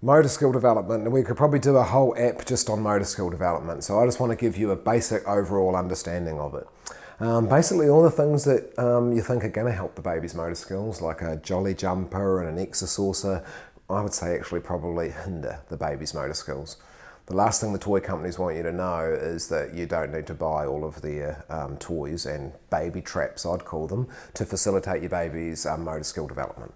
Motor skill development, and we could probably do a whole app just on motor skill development. So I just want to give you a basic overall understanding of it. Basically all the things that you think are going to help the baby's motor skills, like a jolly jumper and an exercaucer, I would say actually probably hinder the baby's motor skills. The last thing the toy companies want you to know is that you don't need to buy all of their toys and baby traps, I'd call them, to facilitate your baby's motor skill development.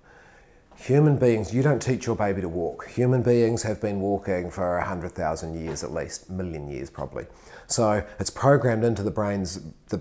Human beings, you don't teach your baby to walk. Human beings have been walking for 100,000 years at least, million years probably. So it's programmed into the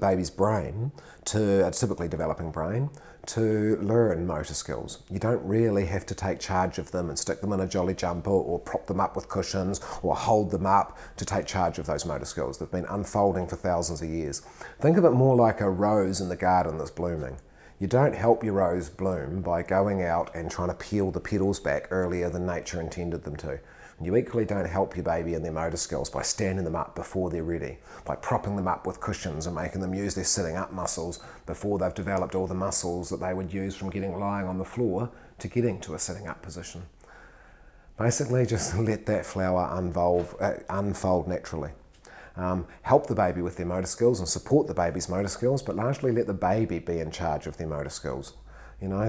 baby's brain, a typically developing brain, to learn motor skills. You don't really have to take charge of them and stick them in a jolly jumper or prop them up with cushions or hold them up to take charge of those motor skills. They've been unfolding for thousands of years. Think of it more like a rose in the garden that's blooming. You don't help your rose bloom by going out and trying to peel the petals back earlier than nature intended them to. You equally don't help your baby in their motor skills by standing them up before they're ready, by propping them up with cushions and making them use their sitting up muscles before they've developed all the muscles that they would use from lying on the floor to getting to a sitting up position. Basically, just let that flower unfold naturally. Help the baby with their motor skills and support the baby's motor skills, but largely let the baby be in charge of their motor skills. You know,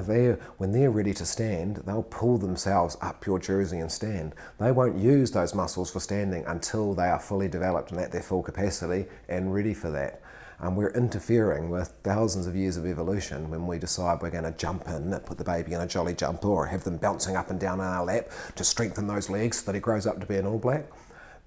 when they're ready to stand, they'll pull themselves up your jersey and stand. They won't use those muscles for standing until they are fully developed and at their full capacity and ready for that. We're interfering with thousands of years of evolution when we decide we're going to jump in, put the baby in a jolly jumper or have them bouncing up and down on our lap to strengthen those legs so that he grows up to be an All Black.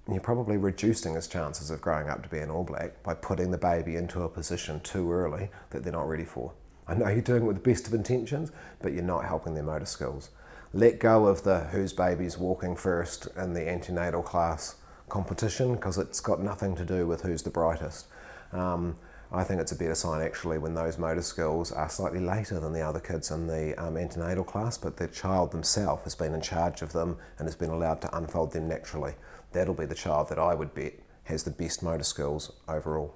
You're probably reducing his chances of growing up to be an All Black by putting the baby into a position too early that they're not ready for. I know you're doing it with the best of intentions, but you're not helping their motor skills. Let go of the whose baby's walking first in the antenatal class competition, because it's got nothing to do with who's the brightest. I think it's a better sign actually when those motor skills are slightly later than the other kids in the antenatal class, but the child themselves has been in charge of them and has been allowed to unfold them naturally. That'll be the child that I would bet has the best motor skills overall.